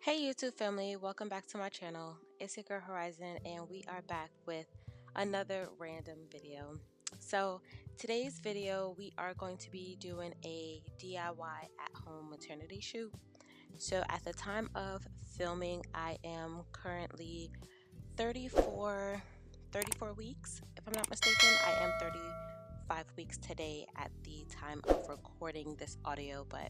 Hey YouTube family, welcome back to my channel. It's your girl Horizon and we are back with another random video. So today's video we are going to be doing a DIY at home maternity shoot. So at the time of filming I am currently 34 weeks if I'm not mistaken. I am 35 weeks today at the time of recording this audio, but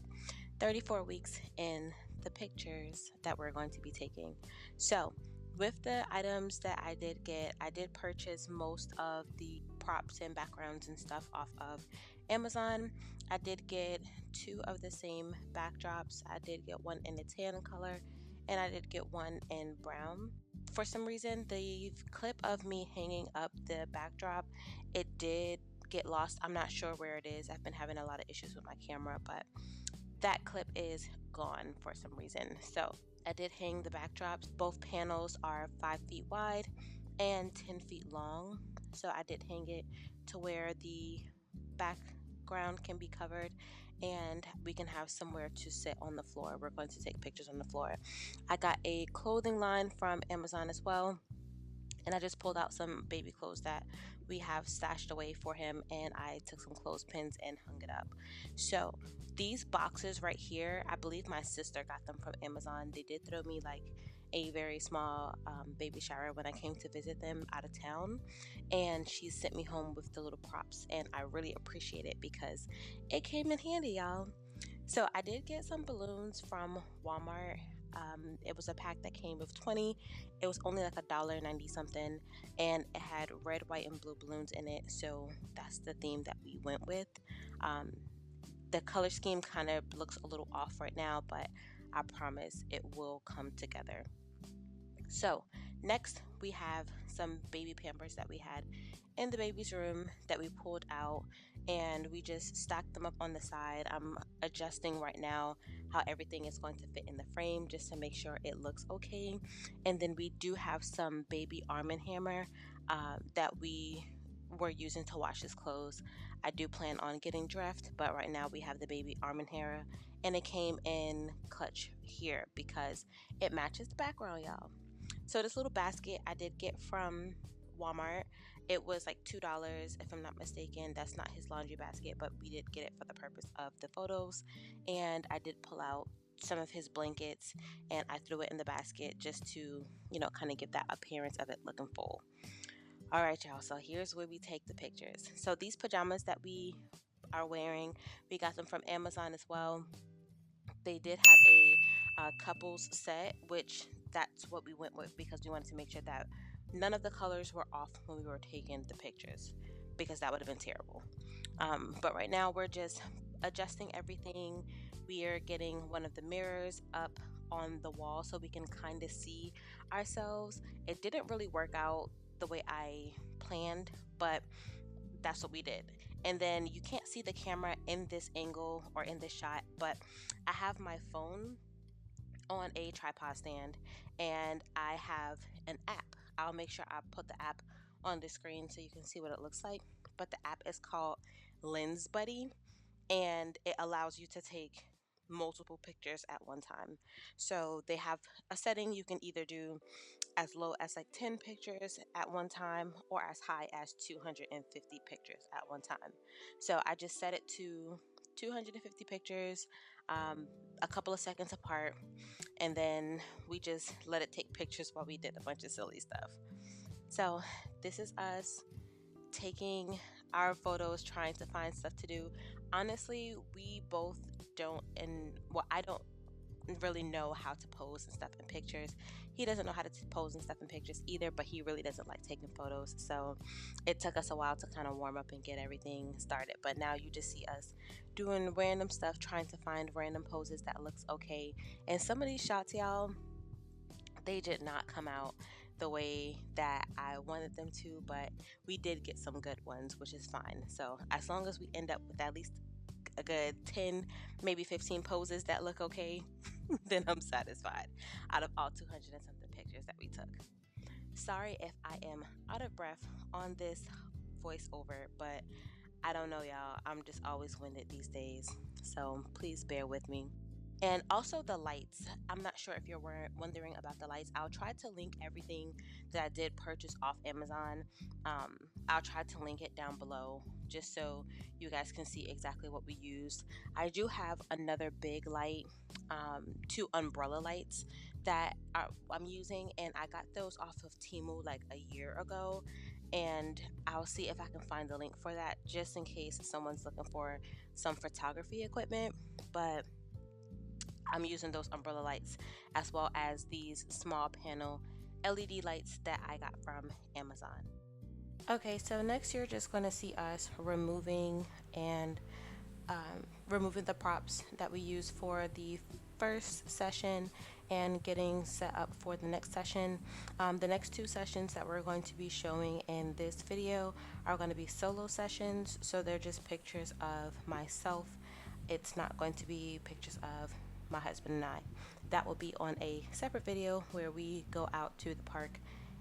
34 weeks in the pictures that we're going to be taking. So with the items that I did get, I did purchase most of the props and backgrounds and stuff off of Amazon. I did get two of the same backdrops. I did get one in a tan color and I did get one in brown. For some reason, the clip of me hanging up the backdrop, it did get lost. I'm not sure where it is. I've been having a lot of issues with my camera, but that clip is gone for some reason. So I did hang the backdrops. Both panels are 5 feet wide and 10 feet long. So I did hang it to where the background can be covered and we can have somewhere to sit on the floor. We're going to take pictures on the floor. I got a clothing line from Amazon as well. And I just pulled out some baby clothes that we have stashed away for him, and I took some clothespins and hung it up. So these boxes right here, I believe my sister got them from Amazon. They did throw me like a very small baby shower when I came to visit them out of town, and she sent me home with the little props, and I really appreciate it because it came in handy, y'all. So I did get some balloons from Walmart. It was a pack that came with 20. It was only like $1.90 something, and it had red, white, and blue balloons in it. So that's the theme that we went with. The color scheme kind of looks a little off right now, but I promise it will come together. So next we have some baby Pampers that we had in the baby's room that we pulled out, and we just stacked them up on the side. I'm adjusting right now how everything is going to fit in the frame just to make sure it looks okay. And then we do have some baby Arm & Hammer that we were using to wash his clothes. I do plan on getting Dreft, but right now we have the baby Arm & Hammer, and it came in clutch here because it matches the background, y'all. So this little basket I did get from Walmart. It was like $2 if I'm not mistaken. That's not his laundry basket, but we did get it for the purpose of the photos. And I did pull out some of his blankets and I threw it in the basket just to, kind of give that appearance of it looking full. All right, y'all. So here's where we take the pictures. So these pajamas that we are wearing, we got them from Amazon as well. They did have a couples set, which that's what we went with because we wanted to make sure that none of the colors were off when we were taking the pictures, because that would have been terrible. But right now we're just adjusting everything. We are getting one of the mirrors up on the wall so we can kind of see ourselves. It didn't really work out the way I planned, but that's what we did. And then you can't see the camera in this angle or in this shot, but I have my phone on a tripod stand and I have an app. I'll make sure I put the app on the screen so you can see what it looks like. But the app is called Lens Buddy, and it allows you to take multiple pictures at one time. So they have a setting you can either do as low as like 10 pictures at one time or as high as 250 pictures at one time. So I just set it to 250 pictures, a couple of seconds apart, and then we just let it take pictures while we did a bunch of silly stuff. So this is us taking our photos, trying to find stuff to do. Honestly, we both don't, I don't really know how to pose and stuff in pictures. He doesn't know how to pose and stuff in pictures either, but he really doesn't like taking photos. So it took us a while to kind of warm up and get everything started. But now you just see us doing random stuff, trying to find random poses that looks okay. And some of these shots, y'all, they did not come out the way that I wanted them to, but we did get some good ones, which is fine. So as long as we end up with at least a good 10, maybe 15 poses that look okay, then I'm satisfied out of all 200 and something pictures that we took. Sorry if I am out of breath on this voiceover, but I don't know, y'all. I'm just always winded these days, so please bear with me. And also the lights. I'm not sure if you're wondering about the lights. I'll try to link everything that I did purchase off Amazon. I'll try to link it down below just so you guys can see exactly what we used. I do have another big light, two umbrella lights that I'm using, and I got those off of Temu like a year ago. And I'll see if I can find the link for that just in case someone's looking for some photography equipment. But I'm using those umbrella lights as well as these small panel LED lights that I got from Amazon. Okay, so next you're just going to see us removing the props that we use for the first session and getting set up for the next session. The next two sessions that we're going to be showing in this video are going to be solo sessions, so they're just pictures of myself. It's not going to be pictures of my husband and I. That will be on a separate video where we go out to the park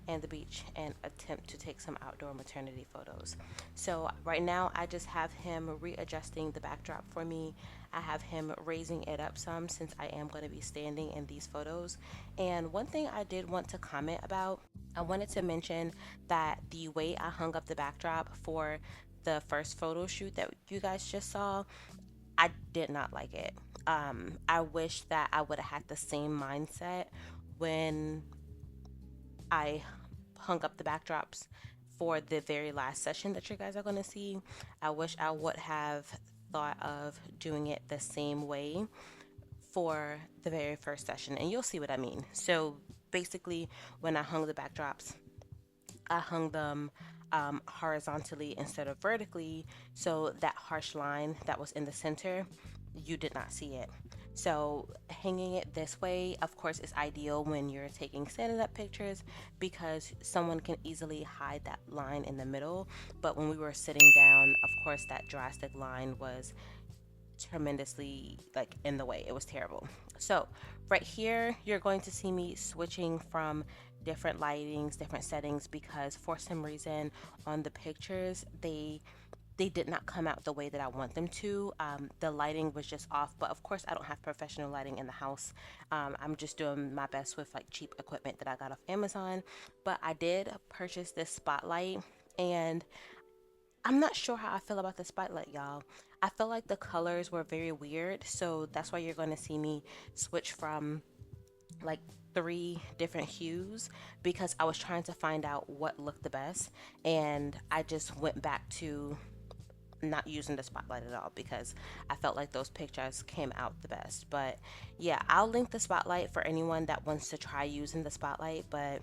and the beach and attempt to take some outdoor maternity photos. So right now I just have him readjusting the backdrop for me. I have him raising it up some since I am going to be standing in these photos. And one thing I did want to comment about, I wanted to mention that the way I hung up the backdrop for the first photo shoot that you guys just saw, I did not like it. I wish that I would have had the same mindset when I hung up the backdrops for the very last session that you guys are going to see. I wish I would have thought of doing it the same way for the very first session, and you'll see what I mean. So basically, when I hung the backdrops, I hung them horizontally instead of vertically, so that harsh line that was in the center, you did not see it. So hanging it this way, of course, is ideal when you're taking standing up pictures because someone can easily hide that line in the middle. But when we were sitting down, of course, that drastic line was tremendously like in the way. It was terrible. So right here you're going to see me switching from different lightings, different settings, because for some reason on the pictures they did not come out the way that I want them to. The lighting was just off, but of course I don't have professional lighting in the house. I'm just doing my best with like cheap equipment that I got off Amazon. But I did purchase this spotlight, and I'm not sure how I feel about the spotlight, y'all. I feel like the colors were very weird, so that's why you're going to see me switch from like 3 different hues because I was trying to find out what looked the best, and I just went back to not using the spotlight at all because I felt like those pictures came out the best. But yeah, I'll link the spotlight for anyone that wants to try using the spotlight, but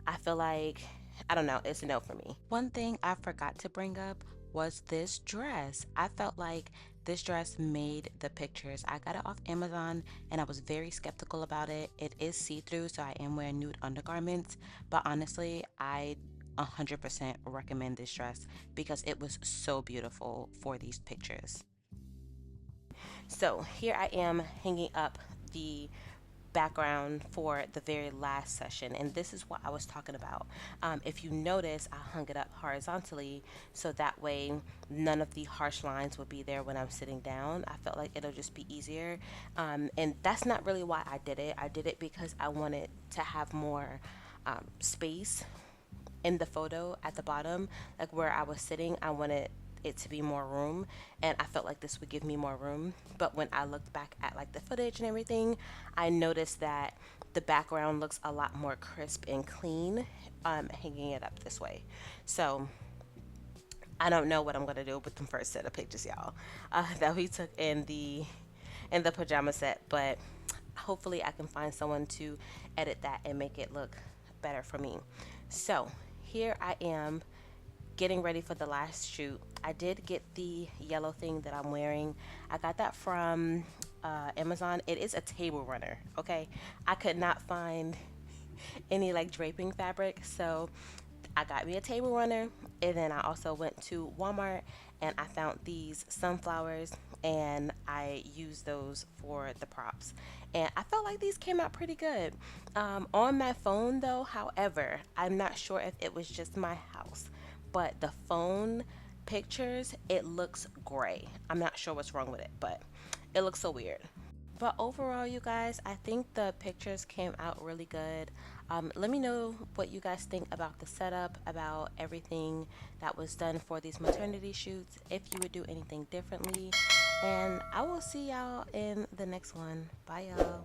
I feel like, I don't know, it's a no for me. One thing I forgot to bring up was this dress. I felt like this dress made the pictures. I got it off Amazon and I was very skeptical about it. It is see-through, so I am wearing nude undergarments, but honestly, I 100% recommend this dress because it was so beautiful for these pictures. So here I am hanging up the background for the very last session, and this is what I was talking about. If you notice, I hung it up horizontally so that way none of the harsh lines would be there when I'm sitting down. I felt like it'll just be easier, and that's not really why I did it. I did it because I wanted to have more space in the photo at the bottom, like where I was sitting. I wanted it to be more room, and I felt like this would give me more room. But when I looked back at like the footage and everything, I noticed that the background looks a lot more crisp and clean hanging it up this way. So I don't know what I'm gonna do with the first set of pictures, y'all, that we took in the pajama set, but hopefully I can find someone to edit that and make it look better for me. So here I am getting ready for the last shoot. I did get the yellow thing that I'm wearing. I got that from Amazon. It is a table runner, okay? I could not find any like draping fabric, so I got me a table runner, and then I also went to Walmart and I found these sunflowers and I used those for the props, and I felt like these came out pretty good. On my phone though, however, I'm not sure if it was just my house, but the phone pictures, it looks gray. I'm not sure what's wrong with it, but it looks so weird. But overall, you guys, I think the pictures came out really good. Let me know what you guys think about the setup, about everything that was done for these maternity shoots, if you would do anything differently. And I will see y'all in the next one. Bye, y'all.